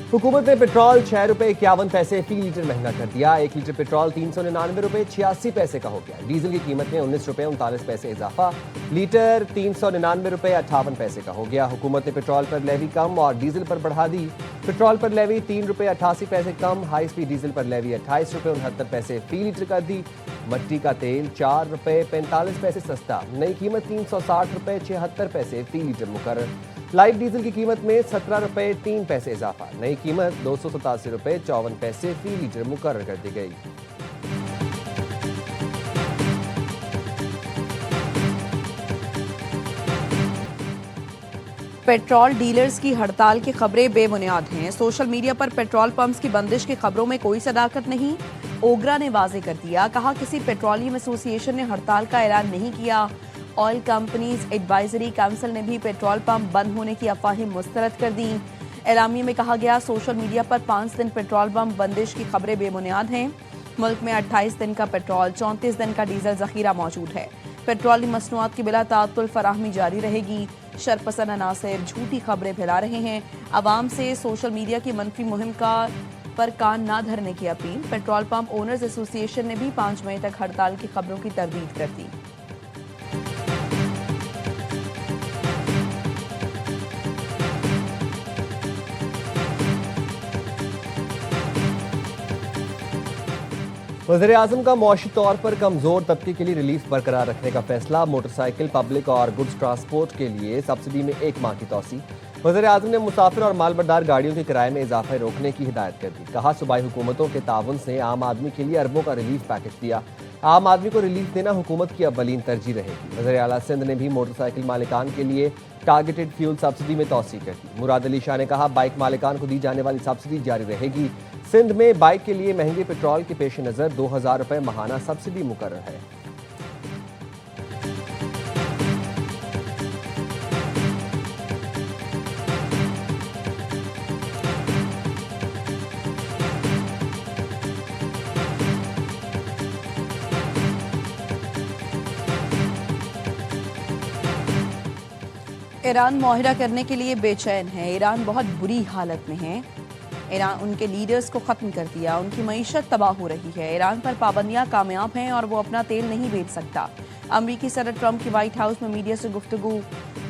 हुकूमत ने पेट्रोल 6 रुपए 51 पैसे फी लीटर महंगा कर दिया। 1 लीटर पेट्रोल 399 रुपए 86 पैसे का हो गया। डीजल की कीमत में 19 रुपए 39 पैसे इजाफा, लीटर 399 रुपए 58 पैसे का हो गया। हुकूमत ने पेट्रोल पर लेवी कम और डीजल पर बढ़ा दी। पेट्रोल पर लेवी 3 रुपए 88 पैसे कम, हाई स्पीड डीजल पर लेवी 28 रुपए 69 पैसे फी लीटर कर दी। मट्टी का तेल 4 रुपए 45 पैसे सस्ता, नई कीमत 360 रुपए 76 पैसे फी लीटर मुकर्रर। लाइट डीजल की कीमत में 17 रुपए 3 पैसे इजाफा, नई कीमत 287 रुपए 54 पैसे फी लीटर मुकर्रर कर दी गई। पेट्रोल डीलर्स की हड़ताल की खबरें बेबुनियाद हैं। सोशल मीडिया पर पेट्रोल पंप्स की बंदिश की खबरों में कोई सदाकत नहीं। ओगरा ने वाजे कर दिया, कहा किसी पेट्रोलियम एसोसिएशन ने हड़ताल का ऐलान नहीं किया। ऑयल कंपनीज एडवाइजरी काउंसिल ने भी पेट्रोल पंप बंद होने की अफवाहें मुस्तरद कर दी। एलामिये में कहा गया, सोशल मीडिया पर 5 दिन पेट्रोल पंप बंदिश की खबरें बेबुनियाद हैं। मुल्क में 28 दिन का पेट्रोल, 34 दिन का डीजल जखीरा मौजूद है। पेट्रोलियम मसनूआत की बिला ताअत्तुल फराहमी जारी रहेगी। शरपसंद अनासर झूठी खबरें फैला रहे हैं। आवाम से सोशल मीडिया की मनफी मुहिम पर कान ना धरने की appeal. Petrol pump owners association ने भी 5 मई तक हड़ताल की खबरों की तरदीद कर दी। वज़ीर-ए-आज़म का मुआशी तौर पर कमजोर तबके के लिए रिलीफ बरकरार रखने का फैसला। मोटरसाइकिल, पब्लिक और गुड्स ट्रांसपोर्ट के लिए सब्सिडी में 1 माह की तोसी। वज़ीर-ए-आज़म ने मुसाफिर और मालबरदार गाड़ियों के किराए में इजाफे रोकने की हिदायत कर दी। कहा, सूबाई हुकूमतों के ताउन से आम आदमी के लिए अरबों का रिलीफ पैकेज दिया। आम आदमी को रिलीफ देना हुकूमत की अव्वलीन तरजीह रहेगी। वज़ीर आला सिंध ने भी मोटरसाइकिल मालिकान के लिए टारगेटेड फ्यूल सब्सिडी में तोसी कर दी। मुराद अली शाह ने कहा, बाइक मालिकान को दी जाने वाली सब्सिडी जारी रहेगी। सिंध में बाइक के लिए महंगे पेट्रोल के पेश नज़र 2000 रुपए माहाना सब्सिडी मुकर्रर है। ईरान मुआहिदा करने के लिए बेचैन है। ईरान बहुत बुरी हालत में है। ईरान उनके लीडर्स को ख़त्म कर दिया, उनकी मईशत तबाह हो रही है। ईरान पर पाबंदियां कामयाब हैं और वो अपना तेल नहीं बेच सकता। अमरीकी सदर ट्रंप की व्हाइट हाउस में मीडिया से गुफ्तगू।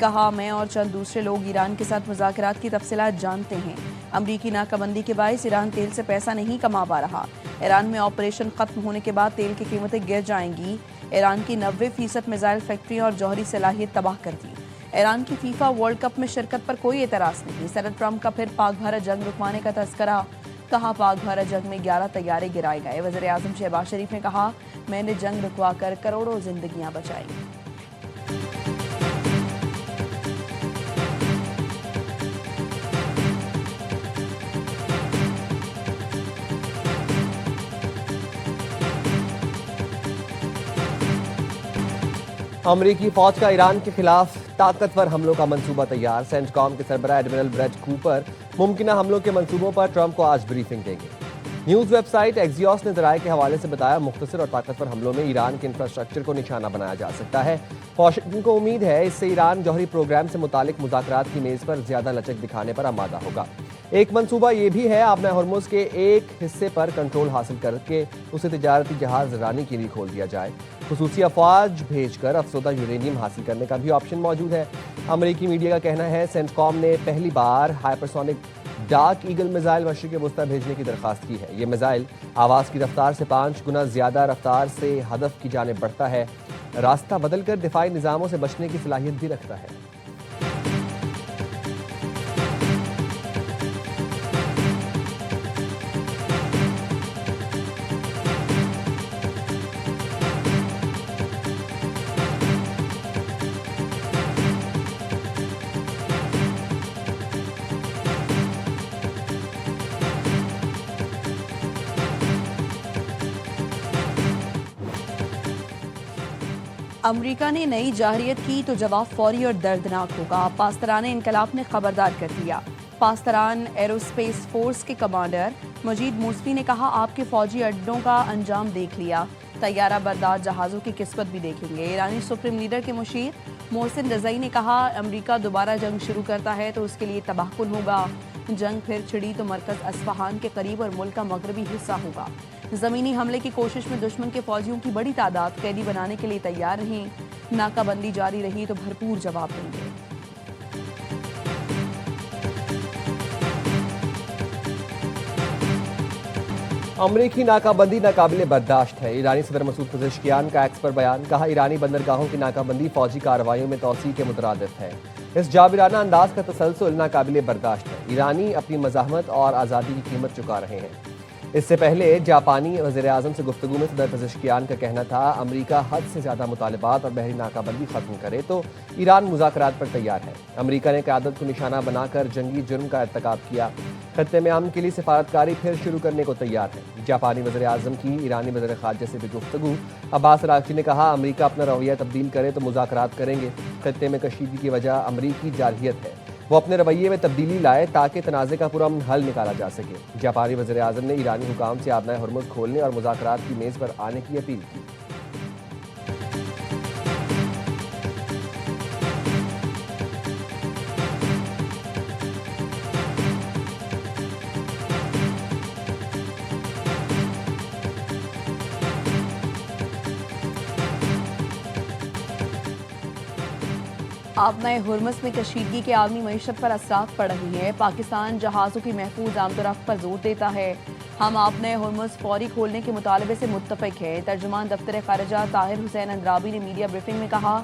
कहा, मैं और चंद दूसरे लोग ईरान के साथ मुज़ाकरात की तफसीलात जानते हैं। अमरीकी नाकाबंदी के बायस ईरान तेल से पैसा नहीं कमा पा रहा। ईरान में ऑपरेशन ख़त्म होने के बाद तेल की कीमतें गिर जाएंगी। ईरान की 90% मिसाइल फैक्ट्री और जौहरी सलाहियत तबाह कर दी। ईरान की फीफा वर्ल्ड कप में शिरकत पर कोई एतराज़ नहीं। सदर ट्रंप का फिर पाक भारत जंग रुकवाने का तस्करा। कहा, पाक भारत जंग में 11 तैयारे गिराए गए। वज़ीर-ए-आज़म शहबाज शरीफ ने कहा, मैंने जंग रुकवा कर करोड़ों जिंदगियां बचाई। अमरीकी फौज का ईरान के खिलाफ ताकतवर हमलों का मंसूबा तैयार। सेंटकॉम के सरबराह एडमिरल ब्रेट कूपर मुमकिन हमलों के मंसूबों पर ट्रंप को आज ब्रीफिंग देंगे। न्यूज वेबसाइट एक्सियोस ने ज़राए के हवाले से बताया, मुख्तसर और ताकतवर हमलों में ईरान के इंफ्रास्ट्रक्चर को निशाना बनाया जा सकता है। वाशिंगटन को उम्मीद है इससे ईरान जौहरी प्रोग्राम से मुतालिक मुज़ाकरात की मेज़ पर ज्यादा लचक दिखाने पर आमादा होगा। एक मंसूबा ये भी है, आपने हॉर्मुज़ के एक हिस्से पर कंट्रोल हासिल करके उसे तिजारती जहाज रानी के लिए खोल दिया जाए। खुसूसी अफवाज भेजकर अफसोदा यूरेनियम हासिल करने का भी ऑप्शन मौजूद है। अमरीकी मीडिया का कहना है, सेंटकॉम ने पहली बार हाइपरसोनिक डार्क ईगल मिसाइल मशरिक़ वस्ता भेजने की दरख्वास्त की है। ये मिसाइल आवाज़ की रफ्तार से 5 गुना ज़्यादा रफ्तार से हदफ की जानिब बढ़ता है। रास्ता बदलकर दिफाई निज़ामों से बचने की सलाहियत भी रखता है। अमरीका ने नई जाहिरियत की तो जवाब फौरी और दर्दनाक होगा। पास्तरान इनकलाब ने खबरदार कर दिया। पास्तरान एरोस्पेस फोर्स के कमांडर मजीद मूसवी ने कहा, आपके फौजी अड्डों का अंजाम देख लिया, तैयारा बरदार जहाज़ों की किस्मत भी देखेंगे। ईरानी सुप्रीम लीडर के मुशीर मोहसिन रज़ई ने कहा, अमरीका दोबारा जंग शुरू करता है तो उसके लिए तबाहकुन होगा। जंग फिर छिड़ी तो मरकज अस्फहान के करीब और मुल्क का मगरबी हिस्सा होगा। जमीनी हमले की कोशिश में दुश्मन के फौजियों की बड़ी तादाद कैदी बनाने के लिए तैयार रही। नाकाबंदी जारी रही तो भरपूर जवाब देंगे। अमरीकी नाकाबंदी नाकाबिले बर्दाश्त है। ईरानी सदर मसूद पजेश्कियान का एक्स पर बयान, कहा ईरानी बंदरगाहों की नाकाबंदी फौजी कार्रवाइयों में तोसी के मुतरादिफ है। इस जाबिराना अंदाज का तसलसल नाकाबिले बर्दाश्त है। ईरानी अपनी मज़ाहमत और आज़ादी की कीमत चुका रहे हैं। इससे पहले जापानी वज़ीर-ए-आज़म से गुफ्तगू में सदर पजेश्कियान का कहना था, अमरीका हद से ज़्यादा मुतालबात और बहरी नाकाबंदी ख़त्म करे तो ईरान मुज़ाकरात पर तैयार है। अमरीका ने क़यादत को निशाना बनाकर जंगी जुर्म का इर्तिकाब किया। खत्ते में अमन के लिए सिफारतकारी फिर शुरू करने को तैयार है। जापानी वज़ीर-ए-आज़म की ईरानी वज़ीर ख़ारजा से भी गुफ्तगू। अब्बास अराग़ची ने कहा, अमरीका अपना रवैया तब्दील करे तो मुज़ाकरात करेंगे। खत्ते में कशीदगी की वजह अमरीकी जारहियत है, वो अपने रवैये में तब्दीली लाए ताकि तनाज़े का पूरा हल निकाला जा सके। जापानी वज़ीर-ए-आज़म ने ईरानी हुकाम से आबनाए हुर्मुज़ खोलने और मुज़ाकरात की मेज़ पर आने की अपील की। आपनाए हुर्मुज़ में कशीदगी के आलमी मईशत पर असरात पड़ रही है। पाकिस्तान जहाज़ों की महफूज आमदोरफ्त पर जोर देता है। हम आपनाए हुर्मुज़ फौरी खोलने के मुतालबे से मुत्तफ़िक है। तर्जुमान दफ्तर ख़ारिजा ताहिर हुसैन अंद्राबी ने मीडिया ब्रीफिंग में कहा,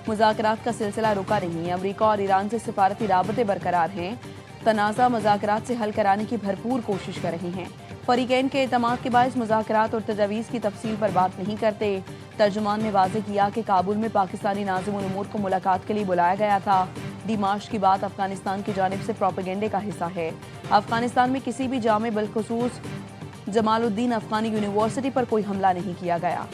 मुज़ाकरात का सिलसिला रुका नहीं। अमरीका और ईरान से सिफारती राबते बरकरार हैं। तनाज़ा मुज़ाकरात से हल कराने की भरपूर कोशिश कर रहे हैं। फ़रीक़ैन के एतमाद के बायस मुज़ाकरात और तजावीज़ की तफसील पर बात नहीं करते। तर्जुमान ने वाज़ेह किया कि काबुल में पाकिस्तानी नाज़िमुल उमूर को मुलाकात के लिए बुलाया गया था। डिमाश की बात अफगानिस्तान की जानिब से प्रोपेगेंडे का हिस्सा है। अफगानिस्तान में किसी भी जामे बिलखुसूस जमालुद्दीन अफगानी यूनिवर्सिटी पर कोई हमला नहीं किया गया।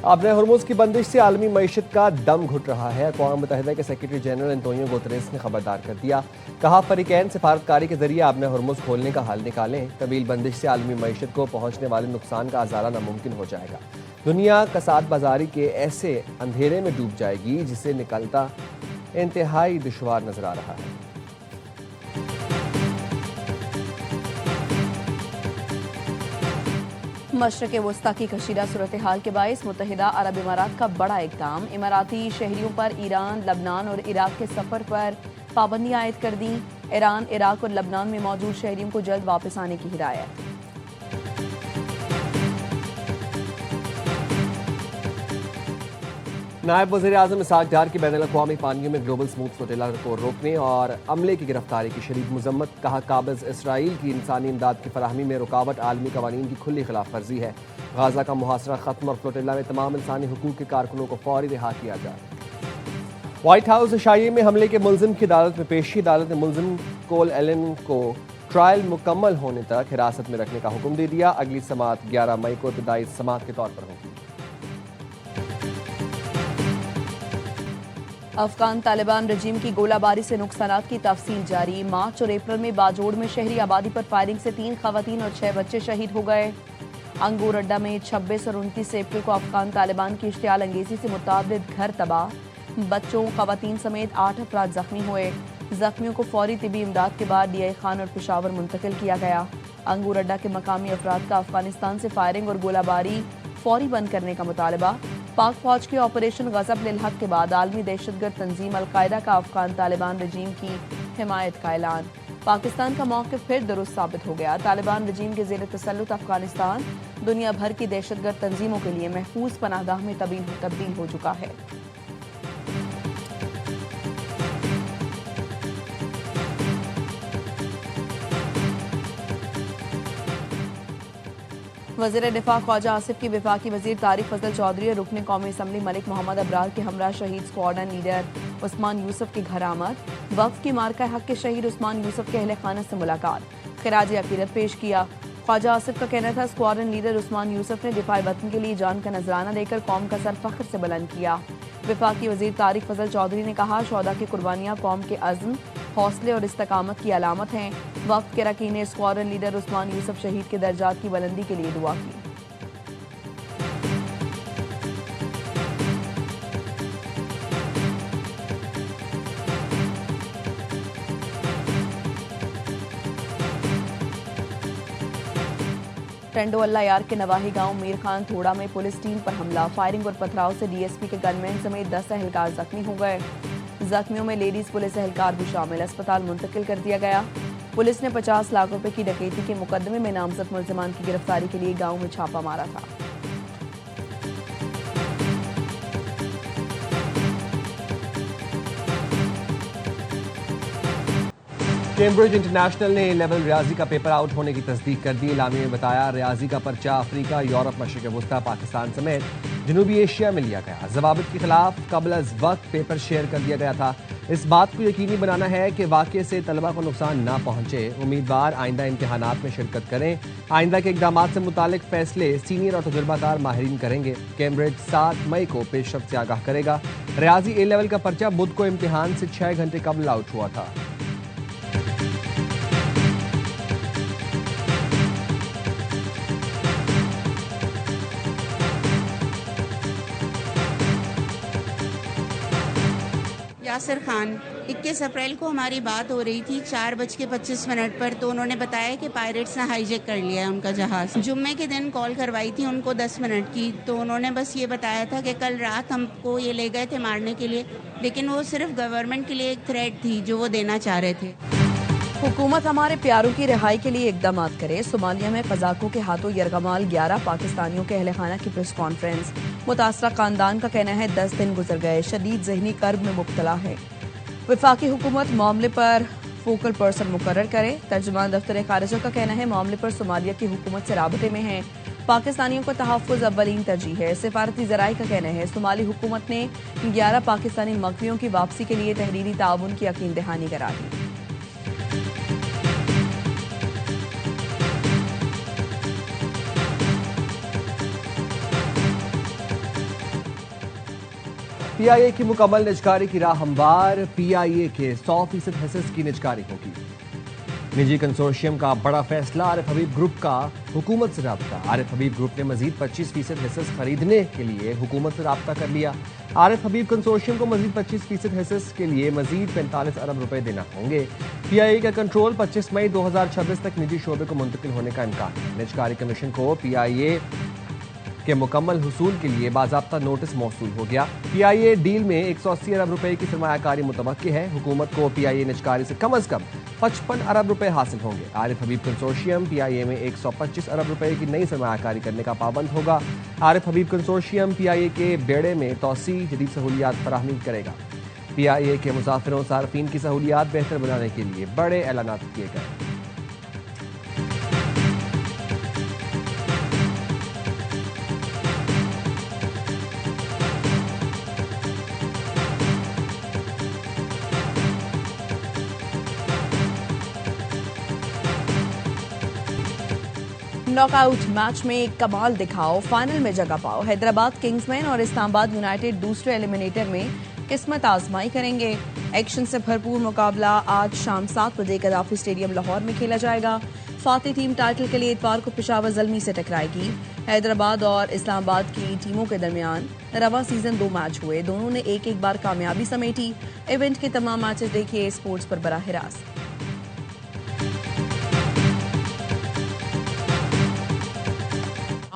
आपने हुर्मुज़ की बंदिश से आलमी मईशत का दम घुट रहा है। अक़वाम मुत्तहिदा के सेक्रेटरी जनरल एंटोनियो गुतरेस ने खबरदार कर दिया। कहा, फ़रीक़ैन सिफारतकारी के जरिए आपने हुर्मुज़ खोलने का हल निकालें। तवील बंदिश से आलमी मईशत को पहुँचने वाले नुकसान का अज़ाला नामुमकिन हो जाएगा। दुनिया कसाद बाजारी के ऐसे अंधेरे में डूब जाएगी जिसे निकलता इंतहाई दुश्वार नजर आ रहा है। मशरक़ वस्ता की कशीदा सूरत हाल के बायस मुत्तहिदा अरब इमारात का बड़ा इक़दाम। इमाराती शहरियों पर ईरान, लबनान और इराक के सफ़र पर पाबंदियाँ आयद कर दी। ईरान, इराक और लबनान में मौजूद शहरियों को जल्द वापस आने की हिदायत। नायब वज़ीर-ए-आज़म इसहाक़ डार की बैनुल-अक़वामी पानियों में ग्लोबल स्मूथ फ्लोटिला को रोकने और अमले की गिरफ्तारी की शदीद मज़म्मत। कहा, काबिज़ इसराइल की इंसानी इमदाद की फराहमी में रुकावट आलमी कवानीन की खुली खिलाफ वर्जी है। गाज़ा का मुहासरा ख़त्म और फ्लोटिला में तमाम इंसानी हुकूक के कारकुनों को फौरी रिहा किया जाए। व्हाइट हाउस इशाइये में हमले के मुलजिम की अदालत में पेशी। अदालत ने मुलजिम कोल एलन को ट्रायल मुकम्मल होने तक हिरासत में रखने का हुक्म दे दिया। अगली समाअत 11 मई को इब्तदाई समाअत के तौर पर होगी। अफगान तालिबान रजीम की गोलाबारी से नुकसानात की तफसील जारी। मार्च और अप्रैल में बाजोड़ में शहरी आबादी पर फायरिंग से 3 खवातीन और 6 बच्चे शहीद हो गए। अंगूर अड्डा में 26 और 29 अप्रैल को अफगान तालिबान की इश्तियाल अंगेजी से मुताबिद घर तबाह। बच्चों, खवातीन समेत 8 अफराद जख्मी हुए। जख्मियों को फौरी तिबी इमदाद के बाद DI खान और पेशावर मुंतकिल किया गया। अंगूर अड्डा के मकामी अफराद का अफगानिस्तान से फायरिंग और गोलाबारी फौरी बंद करने का मुतालबा। पाक फौज के ऑपरेशन गज़ब लिल हक के बाद आलमी दहशतगर्द तंजीम अल-कायदा का अफगान तालिबान रजीम की हिमायत का ऐलान। पाकिस्तान का मौक़िफ़ फिर दुरुस्त साबित हो गया। तालिबान रजीम के ज़ेर तसल्लुत अफगानिस्तान दुनिया भर की दहशतगर्द तंजीमों के लिए महफूज पनाहगाह में तब्दील हो चुका है। वज़ीर दिफा ख्वाजा आसिफ की वफाकी वज़ीर तारिक फजल चौधरी और रुकन कौमी असम्बली मलिक मोहम्मद अबरार के हमरा शहीद स्क्वाडन लीडर उस्मान यूसुफ की घर आमद। वफ़द की मार्का हक के शहीद उस्मान यूसुफ के अहले खाना से मुलाकात, खिराज अकीदत पेश किया। ख्वाजा आसिफ का कहना था, स्क्वाडन लीडर उस्मान यूसुफ ने दिफा वतन के लिए जान का नजराना देकर कौम का सर फख्र से बुलंद किया। वफाकी वज़ीर तारिक फजल चौधरी ने कहा, शौदा की कुर्बानियाँ कौम के अज़्म, हौसले और इस्तकामत की अलामत हैं। वक्त के अरकान ने स्क्वाड्रन लीडर उस्मान यूसुफ शहीद के दर्जात की बुलंदी के लिए दुआ की। टंडो अल्लाह यार के नवाही गांव मीर खान थोड़ा में पुलिस टीम पर हमला, फायरिंग और पथराव से डीएसपी के गनमैन समेत 10 एहलकार जख्मी हो गए। जख्मियों में लेडीज पुलिस एहलकार भी शामिल, अस्पताल मुंतकिल कर दिया गया। पुलिस ने 50 लाख रुपए की डकैती के मुकदमे में नामजद मुल्जिमान की गिरफ्तारी के लिए गांव में छापा मारा था। कैम्ब्रिज इंटरनेशनल ने लेवल रियाजी का पेपर आउट होने की तस्दीक कर दी। इलामी में बताया रियाजी का पर्चा अफ्रीका, यूरोप, मशरिक वस्ता, पाकिस्तान समेत जनूबी एशिया में लिया गया। जवाबित के खिलाफ कबल अज वक्त पेपर शेयर कर दिया गया था। इस बात को यकीनी बनाना है कि वाक़े से तलबा को नुकसान ना पहुंचे। उम्मीदवार आइंदा इम्तिहानात में शिरकत करें। आइंदा के इकदाम से मुतालिक फैसले सीनियर और तजुर्बाकार माहिरीन करेंगे। कैम्ब्रिज 7 मई को पेशरफ्त से आगाह करेगा। रियाजी ए लेवल का पर्चा बुध को इम्तिहान से 6 घंटे कबल आउट हुआ था। यासिर खान, 21 अप्रैल को हमारी बात हो रही थी 4:25 पर, तो उन्होंने बताया कि पायरेट्स ने हाईजैक कर लिया है उनका जहाज। जुम्मे के दिन कॉल करवाई थी उनको 10 मिनट की, तो उन्होंने बस ये बताया था कि कल रात हमको ये ले गए थे मारने के लिए, लेकिन वो सिर्फ गवर्नमेंट के लिए एक थ्रेट थी जो वो देना चाह रहे थे। हुकूमत हमारे प्यारों की रिहाई के लिए इकदाम करे। सोमालिया में कजाकों के हाथों यरगमाल 11 पाकिस्तानियों के अहले खाना की प्रेस कॉन्फ्रेंस। मुतासरा खानदान का कहना है 10 दिन गुजर गए, शदीद जहनी कर्ब में मुब्तला है। वफाकी हुकूमत मामले पर फोकल पर्सन मुकर्रर करे। तर्जुमान दफ्तर खारिजा का कहना है मामले पर सोमालिया की हुकूमत से राबते में है। पाकिस्तानियों का तहफ़्फ़ुज़ अव्वलीन तरजीह है। सिफारती ज़राई का कहना है सोमाली हुकूमत ने 11 पाकिस्तानी मगवियों की वापसी के लिए तहरीरी ताउन की यकीन दहानी करा दी। पीआईए की मुकम्मल निजकारी की राह हमवार। पीआईए के 100% हिस्सेस की निजकारी होगी। निजी कंसोर्शियम का बड़ा फैसला। आरिफ हबीब ग्रुप का हुकूमत से राब्ता। आरिफ हबीब ग्रुप ने मजीद 25% हिस्सेस खरीदने के लिए हुकूमत से राब्ता कर लिया। आरिफ हबीब कंसोर्शियम को मजीद 25% हिस्सेस के लिए मजीद 45 अरब रुपए देना होंगे। पीआईए का कंट्रोल 25 मई 2026 तक निजी शोबे को मुंतकिल होने का इम्कान है। निजकारी कमीशन को पीआईए के मुकम्मल हुसूल के लिए बाज़ाब्ता नोटिस मौसूल हो गया। पीआईए डील में 180 अरब रुपए की सरमायाकारी मुतवक्की है। हुकूमत को पीआईए निजकारी से कम अज कम 55 अरब रुपए हासिल होंगे। आरिफ हबीब कंसोर्शियम पीआईए में 125 अरब रुपए की नई सरमायाकारी करने का पाबंद होगा। आरिफ हबीब कंसोर्शियम पीआईए के बेड़े में तोसी जदीद सहूलियात फराहमी करेगा। पीआईए के मुसाफिरों सार्फिन की सहूलियात बेहतर बनाने के लिए बड़े ऐलानात किए गए। नॉकआउट मैच में एक कमाल दिखाओ, फाइनल में जगह पाओ। हैदराबाद किंग्समैन और इस्लामाबाद यूनाइटेड दूसरे एलिमिनेटर में किस्मत आजमाई करेंगे। एक्शन से भरपूर मुकाबला आज शाम 7 बजे गद्दाफी स्टेडियम लाहौर में खेला जाएगा। फाती टीम टाइटल के लिए इतवार को पेशावर ज़ल्मी से टकराएगी। हैदराबाद और इस्लामाबाद की टीमों के दरमियान रवा सीजन 2 मैच हुए, दोनों ने एक एक बार कामयाबी समेटी। इवेंट के तमाम मैचेस देखिए स्पोर्ट्स पर बराह रास्त।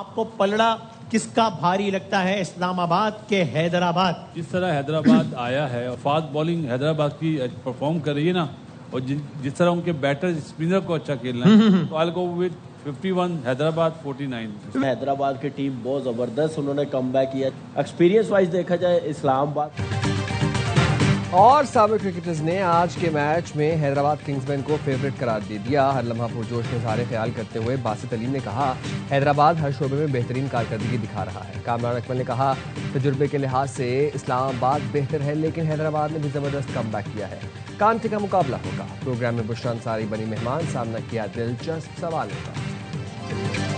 आपको पलड़ा किसका भारी लगता है, इस्लामाबाद के हैदराबाद? जिस तरह हैदराबाद आया है और फास्ट बॉलिंग हैदराबाद की परफॉर्म कर रही है ना, और जिस तरह उनके बैटर स्पिनर को अच्छा खेलना है, तो आई गो विद 51 हैदराबाद 49। हैदराबाद की टीम बहुत जबरदस्त उन्होंने कमबैक किया। एक्सपीरियंस वाइज देखा जाए इस्लामाबाद और साबिक क्रिकेटर्स ने आज के मैच में हैदराबाद किंग्समैन को फेवरेट करार दे दिया। हर लम्हा पुरजोश में सारे ख्याल करते हुए बासित अलीम ने कहा हैदराबाद हर शोबे में बेहतरीन कारकर्दगी दिखा रहा है। कामरान अकमल ने कहा तजुर्बे के लिहाज से इस्लामाबाद बेहतर है, लेकिन हैदराबाद ने भी जबरदस्त कमबैक किया है। कांटे का मुकाबला होगा। प्रोग्राम में बुशरा अंसारी बनी मेहमान, सामना किया दिलचस्प सवालों का।